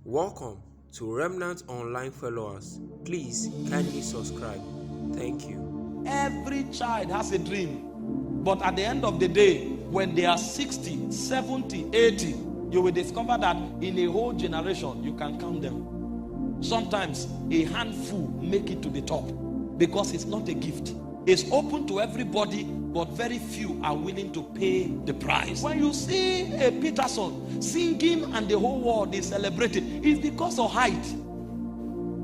Welcome to Remnant Online followers. Please kindly subscribe. Thank you. Every child has a dream. But at the end of the day, when they are 60, 70, 80, you will discover that in a whole generation, you can count them. Sometimes a handful make it to the top because it's not a gift. It's open to everybody, but very few are willing to pay the price. When you see a Peterson singing and the whole world is celebrating, it's because of height.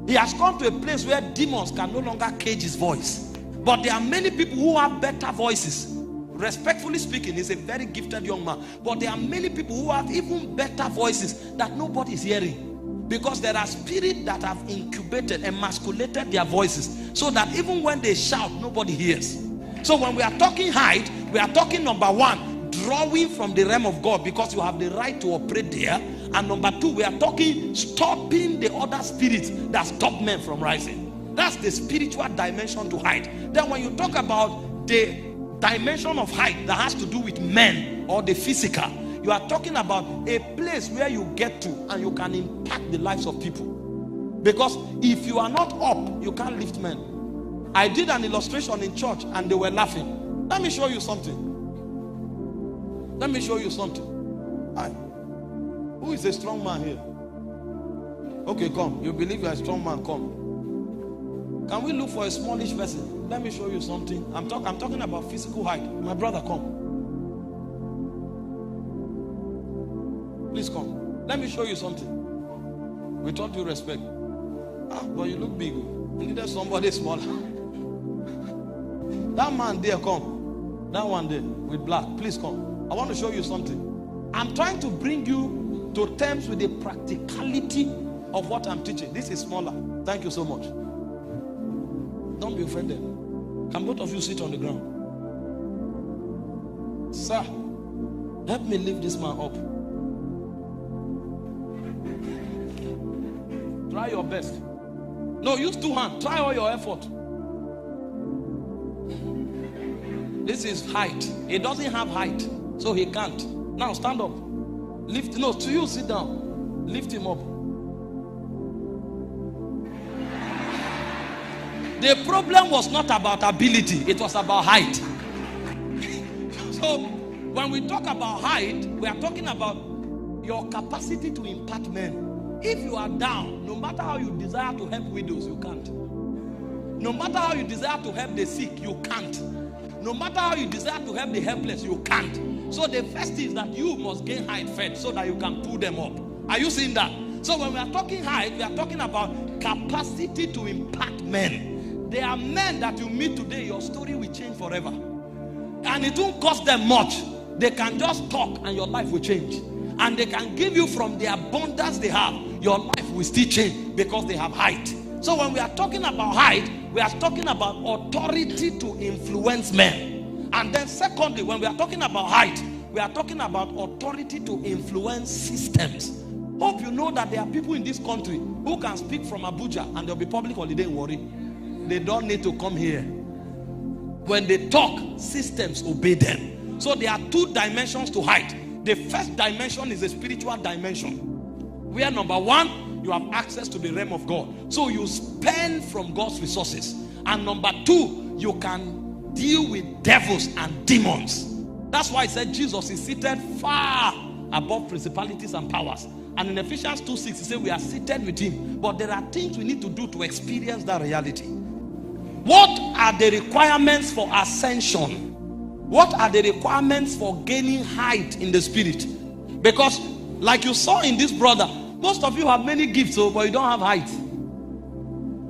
He has come to a place where demons can no longer cage his voice. But there are many people who have better voices. Respectfully speaking, he's a very gifted young man. But there are many people who have even better voices that nobody is hearing. Because there are spirits that have incubated, emasculated their voices, so that even when they shout, nobody hears. So when we are talking height, we are talking, number one, drawing from the realm of God, because you have the right to operate there. And number two, we are talking stopping the other spirits that stop men from rising. That's the spiritual dimension to height. Then when you talk about the dimension of height that has to do with men or the physical, you are talking about a place where you get to and you can impact the lives of people. Because if you are not up, you can't lift men. I did an illustration in church and they were laughing. Let me show you something. Let me show you something. Who is a strong man here? Okay, come. You believe you're a strong man, come. Can we look for a smallish person? Let me show you something. I'm talking about physical height. My brother, come. Please come. Let me show you something. With all due respect. But you look big. You needed somebody smaller. That man there, come. That one there with black. Please come. I want to show you something. I'm trying to bring you to terms with the practicality of what I'm teaching. This is smaller. Thank you so much. Don't be offended. Can both of you sit on the ground? Sir, help me lift this man up. Try your best. No, use two hands. Try all your effort. This is height. He doesn't have height, so he can't. Now stand up. Lift. No, to you, sit down. Lift him up. The problem was not about ability. It was about height. So when we talk about height, we are talking about your capacity to impact men. If you are down, no matter how you desire to help widows, you can't. No matter how you desire to help the sick, you can't. No matter how you desire to help the helpless, you can't. So the first is that you must gain height first so that you can pull them up. Are you seeing that? So when we are talking height, we are talking about capacity to impact men. There are men that you meet today, your story will change forever. And it won't cost them much. They can just talk and your life will change. And they can give you from the abundance they have. Your life will still change because they have height. So when we are talking about height, we are talking about authority to influence men. And then secondly, when we are talking about height, we are talking about authority to influence systems. Hope you know that there are people in this country who can speak from Abuja and there will be public holiday in Warri. They don't need to come here. When they talk, systems obey them. So there are two dimensions to height. The first dimension is a spiritual dimension, where number one, you have access to the realm of God. So you spend from God's resources. And number two, you can deal with devils and demons. That's why it said Jesus is seated far above principalities and powers. And in Ephesians 2:6, he said we are seated with him. But there are things we need to do to experience that reality. What are the requirements for ascension? What are the requirements for gaining height in the spirit? Because like you saw in this brother, most of you have many gifts, but you don't have height.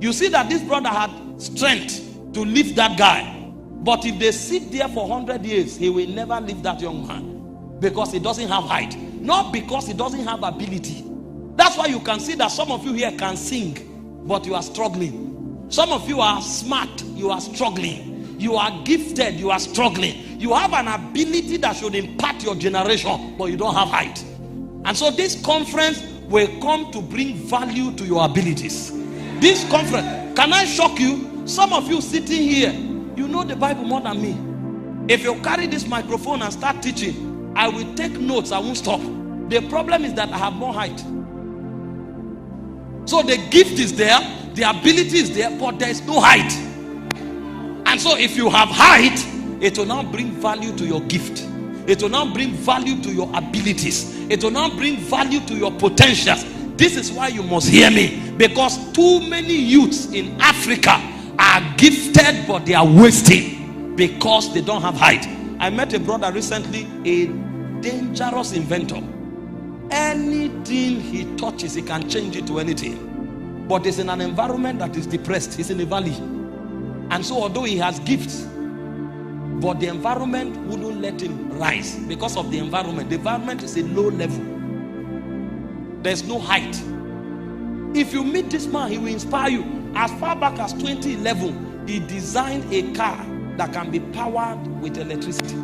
You see that this brother had strength to lift that guy. But if they sit there for 100 years, he will never lift that young man. Because he doesn't have height. Not because he doesn't have ability. That's why you can see that some of you here can sing, but you are struggling. Some of you are smart, you are struggling. You are gifted, you are struggling. You have an ability that should impact your generation, but you don't have height. And so this conference will come to bring value to your abilities. This conference, can I shock you? Some of you sitting here, you know the Bible more than me. If you carry this microphone and start teaching, I will take notes, I won't stop. The problem is that I have more height. So the gift is there, the ability is there, but there is no height. And so if you have height, it will now bring value to your gift. It will now bring value to your abilities. It will now bring value to your potentials. This is why you must hear me. Because too many youths in Africa are gifted, but they are wasting because they don't have height. I met a brother recently, a dangerous inventor. Anything he touches, he can change it to anything. But he's in an environment that is depressed. He's in a valley. And so although he has gifts, but the environment wouldn't let him rise because of the environment. The environment is a low level. There's no height. If you meet this man, he will inspire you. As far back as 2011, he designed a car that can be powered with electricity.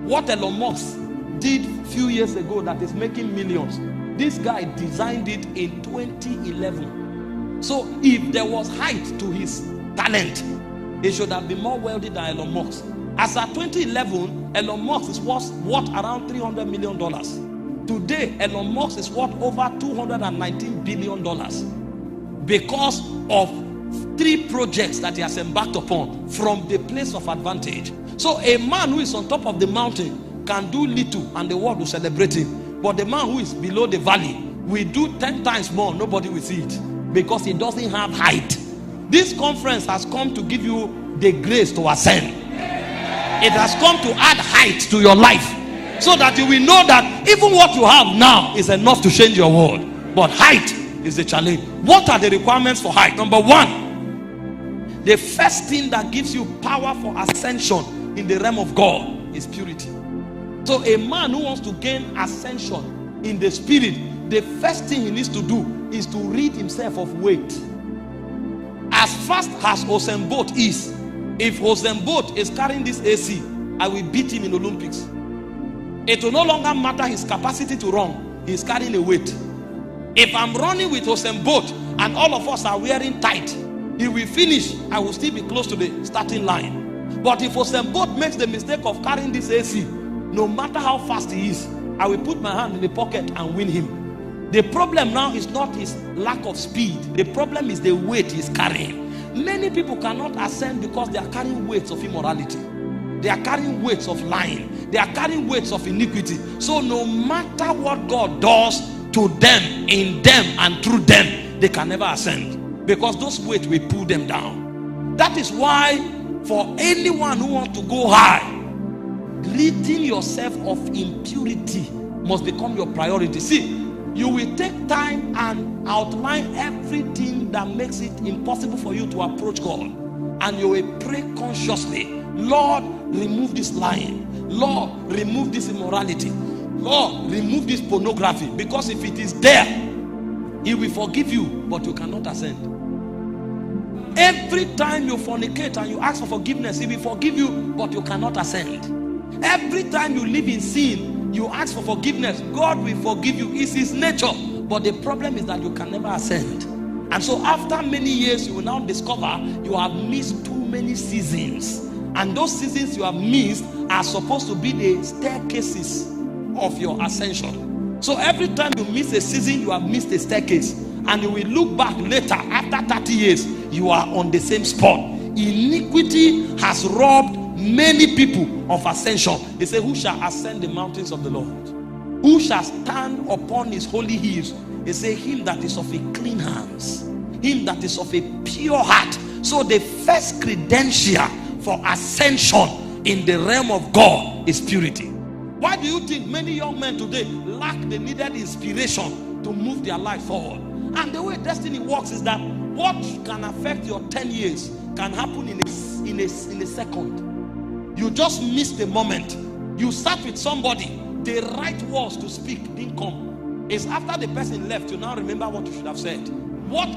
What Elon Musk did a few years ago that is making millions, this guy designed it in 2011. So if there was height to his talent, he should have been more wealthy than Elon Musk. As at 2011, Elon Musk is worth around $300 million. Today, Elon Musk is worth over $219 billion because of 3 projects that he has embarked upon from the place of advantage. So a man who is on top of the mountain can do little and the world will celebrate him. But the man who is below the valley will do 10 times more. Nobody will see it because he doesn't have height. This conference has come to give you the grace to ascend. It has come to add height to your life so that you will know that even what you have now is enough to change your world. But height is the challenge. What are the requirements for height? Number 1, the first thing that gives you power for ascension in the realm of God is purity. So a man who wants to gain ascension in the spirit, the first thing he needs to do is to rid himself of weight. As fast as Usain Bolt is, if Usain Bolt is carrying this AC, I will beat him in Olympics. It will no longer matter his capacity to run. He is carrying a weight. If I'm running with Usain Bolt and all of us are wearing tight, he will finish. I will still be close to the starting line. But if Usain Bolt makes the mistake of carrying this AC, no matter how fast he is, I will put my hand in the pocket and win him. The problem now is not his lack of speed. The problem is the weight he's carrying. Many people cannot ascend because they are carrying weights of immorality. They are carrying weights of lying. They are carrying weights of iniquity. So no matter what God does to them, in them, and through them, they can never ascend because those weights will pull them down. That is why for anyone who wants to go high, ridding yourself of impurity must become your priority. See, you will take time and outline everything that makes it impossible for you to approach God. And you will pray consciously, Lord, remove this lying. Lord, remove this immorality. Lord, remove this pornography. Because if it is there, He will forgive you, but you cannot ascend. Every time you fornicate and you ask for forgiveness, He will forgive you, but you cannot ascend. Every time you live in sin, you ask for forgiveness, God will forgive you. It's His nature. But the problem is that you can never ascend. And so after many years, you will now discover you have missed too many seasons. And those seasons you have missed are supposed to be the staircases of your ascension. So every time you miss a season, you have missed a staircase. And you will look back later, after 30 years, you are on the same spot. Iniquity has robbed many people of ascension. They say, who shall ascend the mountains of the Lord? Who shall stand upon His holy hills? They say, him that is of a clean hands, him that is of a pure heart. So the first credential for ascension in the realm of God is purity. Why do you think many young men today lack the needed inspiration to move their life forward? And the way destiny works is that what can affect your 10 years can happen in a second. You just miss the moment. You sat with somebody, the right words to speak didn't come. It's after the person left you now remember what you should have said. What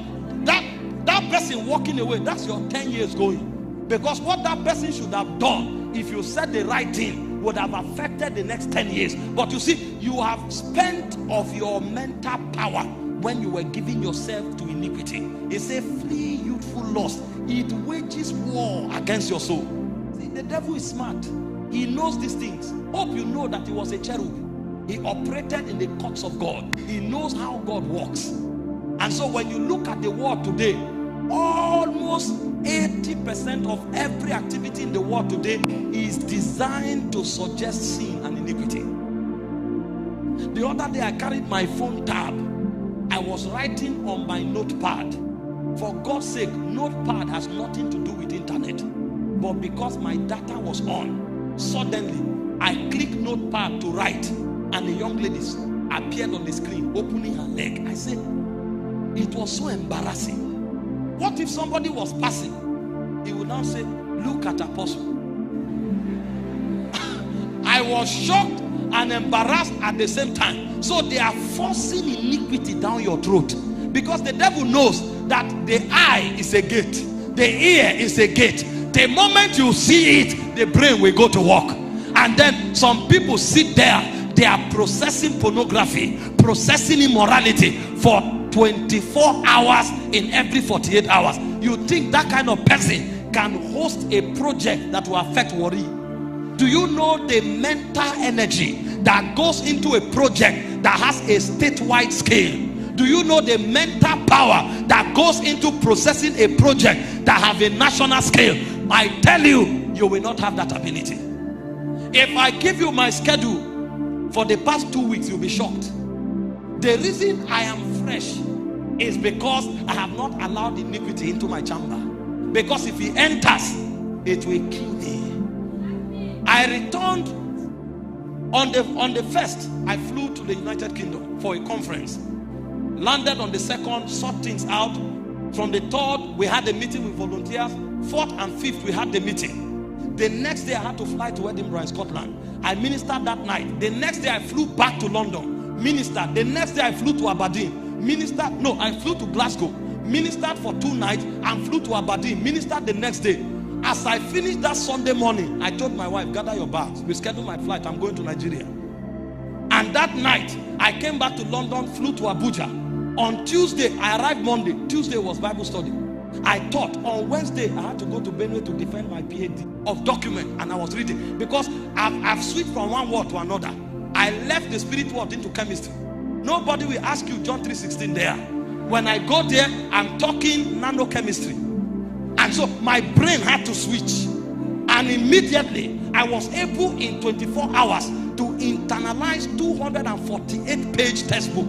that person walking away, that's your 10 years going. Because what that person should have done, if you said the right thing, would have affected the next 10 years. But you see, you have spent of your mental power when you were giving yourself to iniquity. It says, flee youthful lust. It wages war against your soul. See, the devil is smart. He knows these things. Hope you know that he was a cherub. He operated in the courts of God. He knows how God works. And And so when you look at the world today, almost 80% of every activity in the world today is designed to suggest sin and iniquity. The other day I carried my phone tab. I was writing on my notepad. For God's sake, notepad has nothing to do with internet. But because my data was on, suddenly I clicked notepad to write, and the young lady appeared on the screen opening her leg. I said, it was so embarrassing. What if somebody was passing? He would now say, look at Apostle. I was shocked and embarrassed at the same time. So they are forcing iniquity down your throat, because the devil knows that the eye is a gate, the ear is a gate. The moment you see it, the brain will go to work. And then some people sit there, they are processing pornography, processing immorality for 24 hours in every 48 hours. You think that kind of person can host a project that will affect worry? Do you know the mental energy that goes into a project that has a statewide scale? Do you know the mental power that goes into processing a project that have a national scale? I tell you, you will not have that ability. If I give you my schedule for the past 2 weeks, you'll be shocked. The reason I am fresh is because I have not allowed iniquity into my chamber. Because if he enters, it will kill me. I returned on the 1st. I flew to the United Kingdom for a conference. Landed on the 2nd, sort things out. From the 3rd, we had a meeting with volunteers. 4th and 5th, we had the meeting. The next day, I had to fly to Edinburgh in Scotland. I ministered that night. The next day, I flew back to London. Ministered. The next day, I flew to Aberdeen. Ministered. No, I flew to Glasgow. Ministered for 2 nights and flew to Aberdeen. Ministered the next day. As I finished that Sunday morning, I told my wife, gather your bags. We scheduled my flight. I'm going to Nigeria. And that night, I came back to London, flew to Abuja. On Tuesday, I arrived Monday. Tuesday was Bible study. I thought on Wednesday, I had to go to Benue to defend my PhD of document. And I was reading. Because I've switched from one word to another. I left the spirit world into chemistry. Nobody will ask you John 3:16 there. When I go there, I'm talking nanochemistry. And so my brain had to switch. And immediately, I was able in 24 hours to internalize 248-page textbook.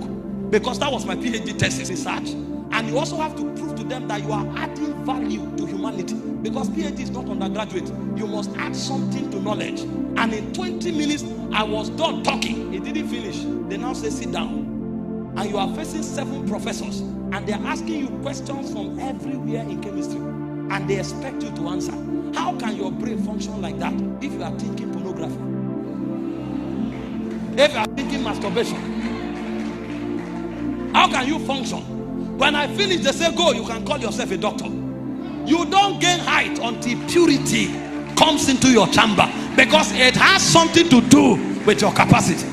Because that was my PhD thesis research. And you also have to prove to them that you are adding value to humanity. Because PhD is not undergraduate. You must add something to knowledge. And in 20 minutes, I was done talking. It didn't finish. They now say, sit down. And you are facing 7 professors. And they're asking you questions from everywhere in chemistry. And they expect you to answer. How can your brain function like that if you are thinking pornography? If you are thinking masturbation? How can you function? When I finish, they say, go, you can call yourself a doctor. You don't gain height until purity comes into your chamber, because it has something to do with your capacity.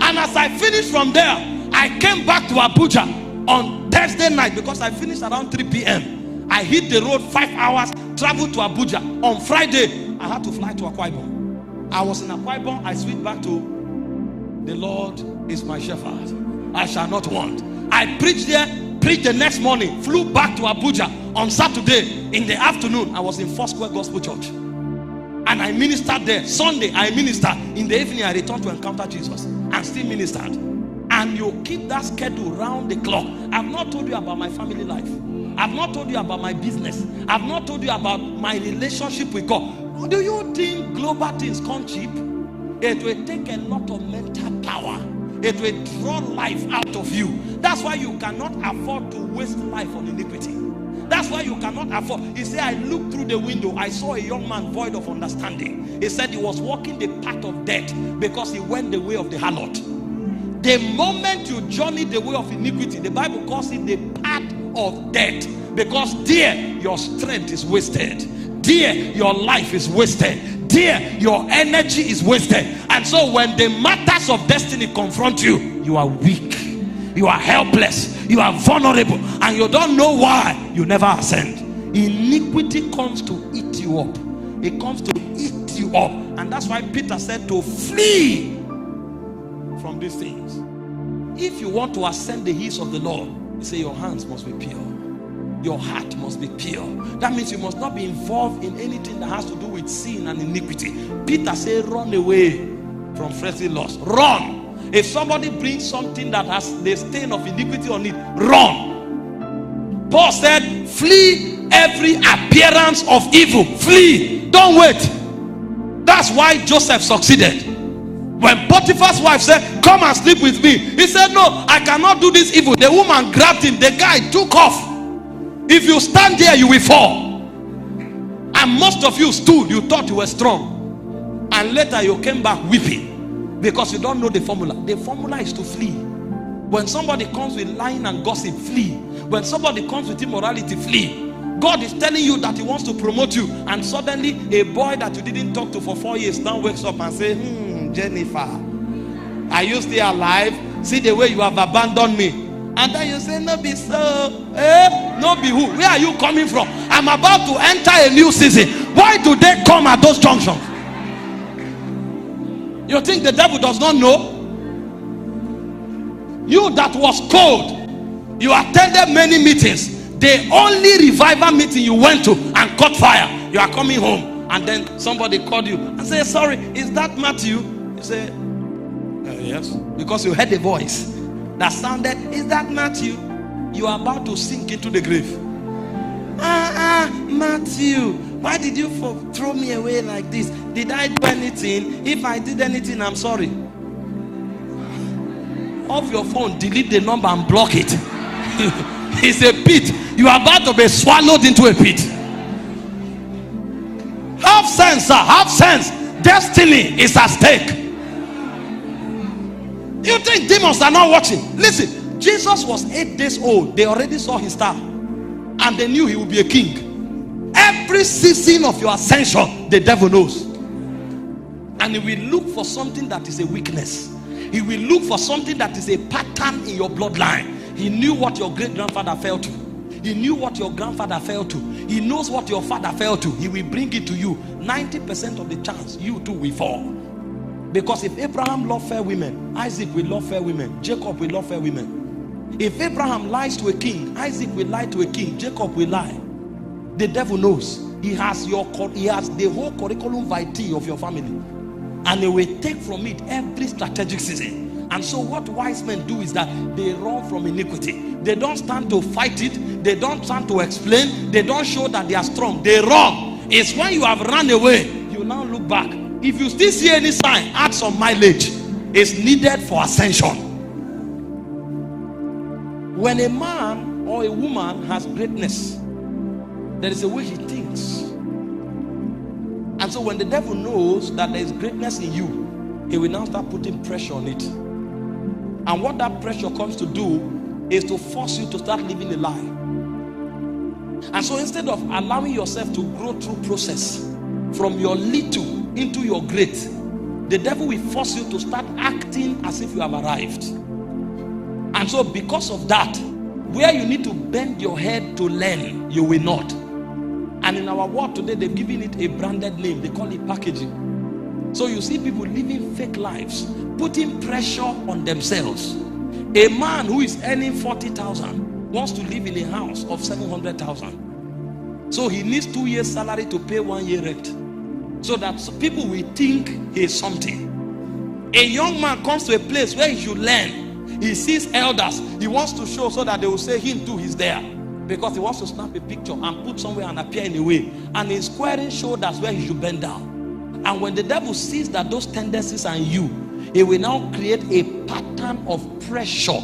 And as I finished from there, I came back to Abuja on Thursday night, because I finished around 3 p.m. I hit the road 5 hours, traveled to Abuja. On Friday, I had to fly to Akwa Ibom. I was in Akwa Ibom. I switched back to the Lord is my shepherd. I shall not want. I preached there, preached the next morning, flew back to Abuja. On Saturday, in the afternoon, I was in Foursquare Gospel Church. And I ministered there. Sunday, I ministered. In the evening, I returned to encounter Jesus and still ministered. And you keep that schedule round the clock. I've not told you about my family life. I've not told you about my business. I've not told you about my relationship with God. Do you think global things come cheap? It will take a lot of mental power. It will draw life out of you. That's why you cannot afford to waste life on iniquity. That's why you cannot afford. He said, I looked through the window. I saw a young man void of understanding. He said he was walking the path of death because he went the way of the harlot. The moment you journey the way of iniquity, the Bible calls it the path of death. Because there, your strength is wasted. There, your life is wasted. There, your energy is wasted. And so when the matters of destiny confront you, you are weak. You are helpless. You are vulnerable. And you don't know why you never ascend. Iniquity comes to eat you up. It comes to eat you up. And that's why Peter said to flee from these things. If you want to ascend the hills of the Lord, he said your hands must be pure. Your heart must be pure. That means you must not be involved in anything that has to do with sin and iniquity. Peter said, run away from fleshly lust. Run. If somebody brings something that has the stain of iniquity on it, run. Paul said, flee every appearance of evil. Flee. Don't wait. That's why Joseph succeeded. When Potiphar's wife said, come and sleep with me, he said, no, I cannot do this evil. The woman grabbed him. The guy took off. If you stand there, you will fall. And most of you stood. You thought you were strong. And later you came back weeping. Because you don't know the formula. The formula is to flee. When somebody comes with lying and gossip, flee. When somebody comes with immorality, flee. God is telling you that he wants to promote you. And suddenly a boy that you didn't talk to for 4 years now wakes up and says, Jennifer, are you still alive? See the way you have abandoned me. And then you say, no be so. No be who? Where are you coming from? I'm about to enter a new season. Why do they come at those junctions? You think the devil does not know? You that was cold, you attended many meetings. The only revival meeting you went to and caught fire, you are coming home, and then somebody called you and said, sorry, is that Matthew? You say, yes, because you heard a voice that sounded, is that Matthew? You are about to sink into the grave. Matthew, why did you throw me away like this? Did I do anything? If I did anything, I'm sorry. Off your phone, delete the number and block it. It's a pit. You are about to be swallowed into a pit. Have sense, sir. Have sense. Destiny is at stake. You think demons are not watching? Listen, Jesus was 8 days old. They already saw his star. And they knew he would be a king. Every season of your ascension, the devil knows. And he will look for something that is a weakness. He will look for something that is a pattern in your bloodline. He knew what your great-grandfather fell to. He knew what your grandfather fell to. He knows what your father fell to. He will bring it to you. 90% of the chance, you too will fall. Because if Abraham loved fair women, Isaac will love fair women. Jacob will love fair women. If Abraham lies to a king, Isaac will lie to a king. Jacob will lie. The devil knows. He has the whole curriculum vitae of your family. And he will take from it every strategic season. And so what wise men do is that they run from iniquity. They don't stand to fight it. They don't stand to explain. They don't show that they are strong. They run. It's when you have run away, you now look back. If you still see any sign, add some mileage. It's needed for ascension. When a man or a woman has greatness, there is a way he thinks. And so when the devil knows that there is greatness in you, he will now start putting pressure on it. And what that pressure comes to do is to force you to start living a lie. And so instead of allowing yourself to grow through process from your little into your great, the devil will force you to start acting as if you have arrived. And so because of that, where you need to bend your head to learn, you will not. And in our world today, they've given it a branded name. They call it packaging. So you see people living fake lives, putting pressure on themselves. A man who is earning 40,000 wants to live in a house of 700,000. So he needs 2 years salary to pay 1 year rent. So that people will think he is something. A young man comes to a place where he should learn. He sees elders. He wants to show so that they will say him too is there. Because he wants to snap a picture and put somewhere and appear in a way. And he's squaring shoulders where he should bend down. And when the devil sees that those tendencies are in you, he will now create a pattern of pressure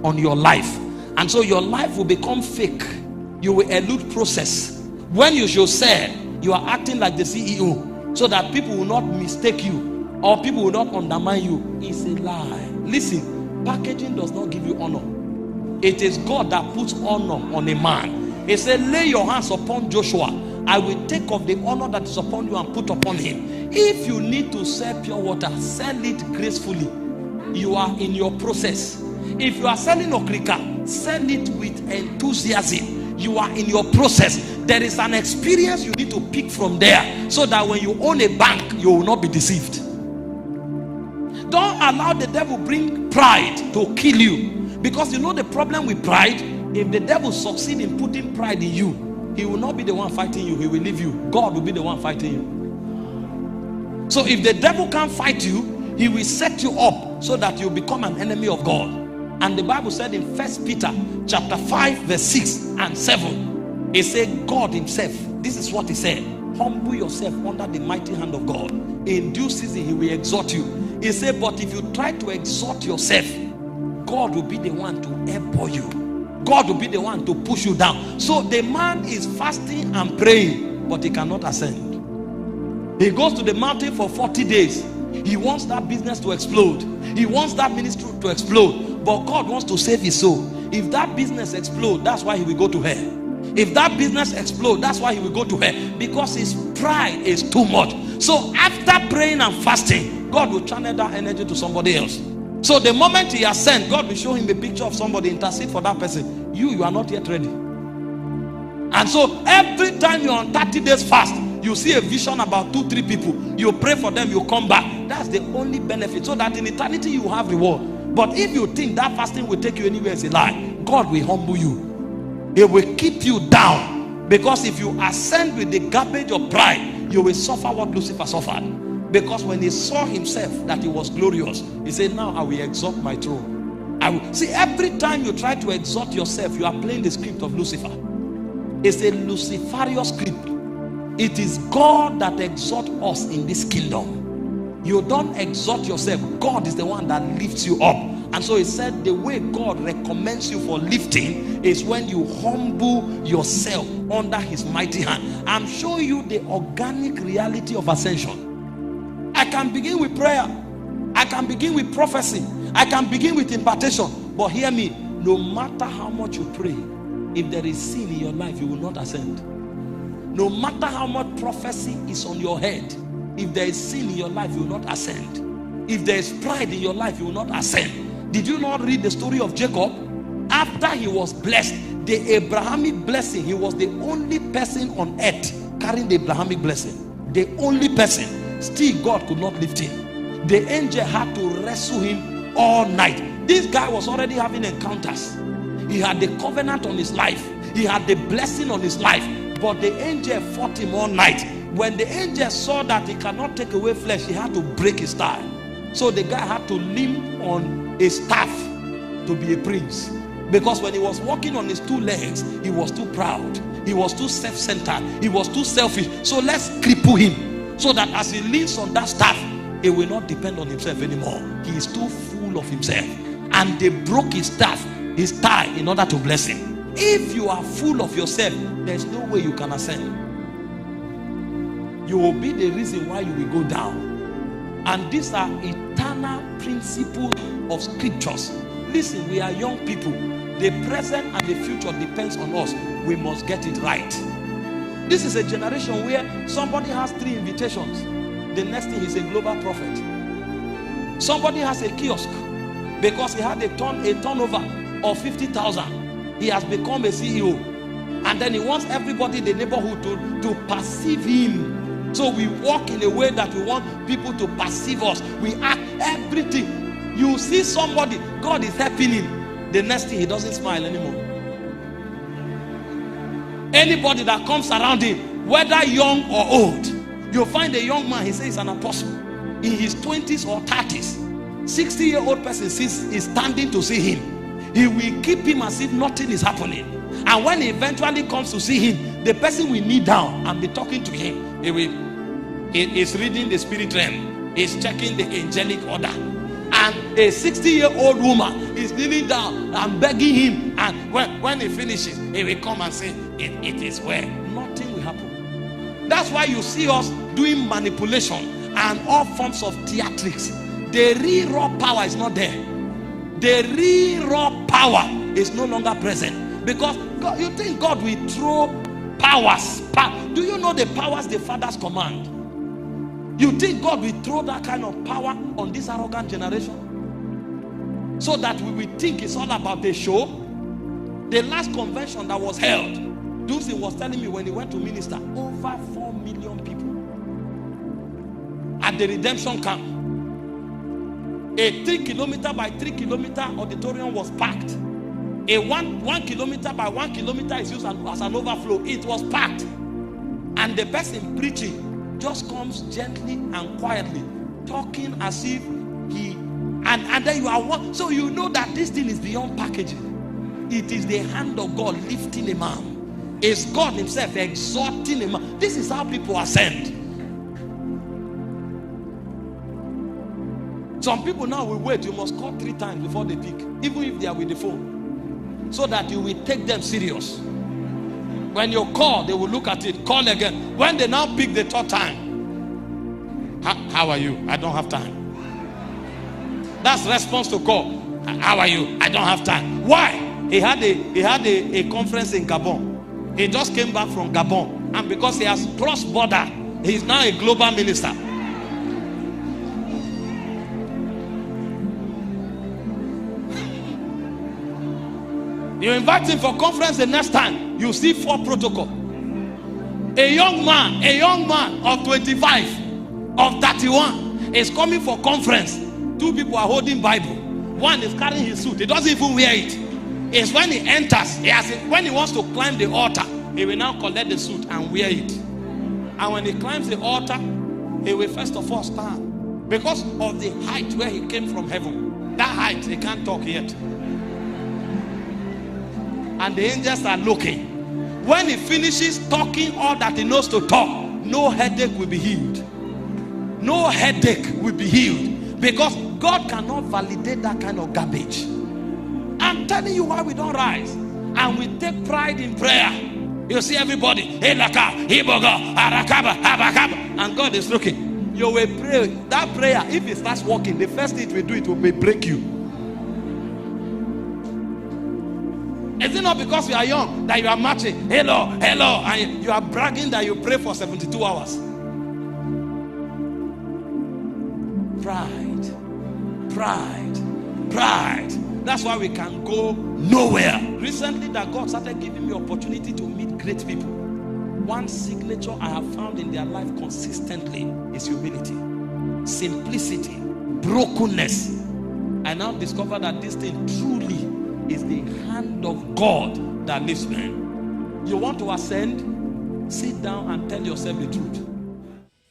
on your life. And so your life will become fake. You will elude process. When you should say you are acting like the CEO, so that people will not mistake you or people will not undermine you, it's a lie. Listen, packaging does not give you honor. It is God that puts honor on a man. He said, lay your hands upon Joshua. I will take of the honor that is upon you and put upon him. If you need to sell pure water, sell it gracefully. You are in your process. If you are selling okrika, sell it with enthusiasm. You are in your process. There is an experience you need to pick from there, so that when you own a bank, you will not be deceived. Don't allow the devil bring pride to kill you. Because you know the problem with pride, if the devil succeeds in putting pride in you, he will not be the one fighting you, he will leave you. God will be the one fighting you. So if the devil can't fight you, he will set you up so that you become an enemy of God. And the Bible said in 1 Peter chapter 5 verse 6 and 7, it said God himself, this is what he said: humble yourself under the mighty hand of God. In due season he will exhort you. He said, but if you try to exhort yourself, God will be the one to elbow you. God will be the one to push you down. So the man is fasting and praying, but he cannot ascend. He goes to the mountain for 40 days. He wants that business to explode. He wants that ministry to explode. But God wants to save his soul. If that business explodes, that's why he will go to hell. If that business explodes, that's why he will go to hell. Because his pride is too much. So after praying and fasting, God will channel that energy to somebody else. So the moment he ascends, God will show him a picture of somebody, intercede for that person. You are not yet ready. And so every time you're on 30 days fast, you see a vision about 2-3 people, you pray for them, you come back. That's the only benefit, so that in eternity you have reward. But if you think that fasting will take you anywhere, it's a lie. God will humble you. He will keep you down. Because if you ascend with the garbage of pride, you will suffer what Lucifer suffered. Because when he saw himself that he was glorious, he said, now I will exalt my throne. I will. See, every time you try to exalt yourself, you are playing the script of Lucifer. It's a Luciferious script. It is God that exalts us in this kingdom. You don't exalt yourself. God is the one that lifts you up. And so he said the way God recommends you for lifting is when you humble yourself under his mighty hand. I'm showing you the organic reality of ascension. I can begin with prayer. I can begin with prophecy. I can begin with impartation. But hear me, no matter how much you pray, if there is sin in your life, you will not ascend. No matter how much prophecy is on your head, if there is sin in your life, you will not ascend. If there is pride in your life, you will not ascend. Did you not read the story of Jacob? After he was blessed, the Abrahamic blessing, he was the only person on earth carrying the Abrahamic blessing. The only person. Still, God could not lift him. The angel had to wrestle him all night. This guy was already having encounters. He had the covenant on his life. He had the blessing on his life. But the angel fought him all night. When the angel saw that he cannot take away flesh, he had to break his thigh. So the guy had to limp on a staff to be a prince. Because when he was walking on his 2 legs, he was too proud. He was too self-centered. He was too selfish. So let's cripple him. So that as he leans on that staff, he will not depend on himself anymore. He is too full of himself. And they broke his staff, his thigh, in order to bless him. If you are full of yourself, there's no way you can ascend. You will be the reason why you will go down. And these are eternal principles of scriptures. Listen, we are young people. The present and the future depends on us. We must get it right. This is a generation where somebody has 3 invitations. The next thing is a global prophet. Somebody has a kiosk because he had a turnover of 50,000. He has become a CEO. And then he wants everybody in the neighborhood to perceive him. So we walk in a way that we want people to perceive us. We act everything. You see somebody, God is helping him. The next thing, he doesn't smile anymore. Anybody that comes around him, whether young or old, you'll find a young man, he says he's an apostle. In his 20s or 30s, 60-year-old person is standing to see him. He will keep him as if nothing is happening. And when he eventually comes to see him, the person will kneel down and be talking to him. He is reading the spirit realm. He's checking the angelic order. And a 60-year-old woman is kneeling down and begging him. And when he finishes, he will come and say, it is well. Nothing will happen. That's why you see us doing manipulation and all forms of theatrics. The real raw power is not there. The real raw power is no longer present. Because God, you think God will throw powers. Do you know the powers the fathers command? You think God will throw that kind of power on this arrogant generation? So that we will think it's all about the show? The last convention that was held, Dulcin was telling me when he went to minister, over 4 million people at the redemption camp. A 3 kilometer by 3 kilometer auditorium was packed. A 1 kilometer by 1 kilometer is used as an overflow. It was packed. And the person preaching just comes gently and quietly, talking as if he, and then you are one. So you know that this thing is beyond packaging. It is the hand of God lifting a man. It's God himself exalting a man. This is how people ascend. Some people now will wait. You must call 3 times before they pick, even if they are with the phone, so that you will take them serious. When you call, they will look at it. Call again. When they now pick the 3rd time, how are you? I don't have time. That's response to call. How are you? I don't have time. Why? He had a conference in Gabon. He just came back from Gabon, and because he has crossed border, he is now a global minister. You invite him for conference the next time, you see 4 protocol. A young man of 25, of 31 is coming for conference. 2 people are holding Bible. One is carrying his suit. He doesn't even wear it. It's when he enters, when he wants to climb the altar, he will now collect the suit and wear it. And when he climbs the altar, he will first of all stand. Because of the height where he came from heaven. That height, he can't talk yet. And the angels are looking. When he finishes talking all that he knows to talk, no headache will be healed. No headache will be healed. Because God cannot validate that kind of garbage. I'm telling you why we don't rise. And we take pride in prayer. You see everybody, and God is looking. You will pray. That prayer, if it starts working, the first thing it will do, it will break you. Is it not because you are young that you are marching, hello, and you are bragging that you pray for 72 hours? Pride. That's why we can go nowhere. Recently, that God started giving me opportunity to meet great people. One signature I have found in their life consistently is humility, simplicity, brokenness. I now discover that this thing truly is the hand of God that lifts men. You want to ascend? Sit down and tell yourself the truth.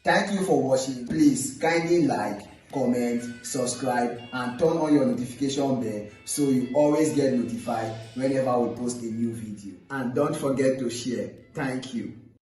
Thank you for watching. Please kindly like, comment, subscribe, and turn on your notification bell so you always get notified whenever we post a new video. And don't forget to share. Thank you.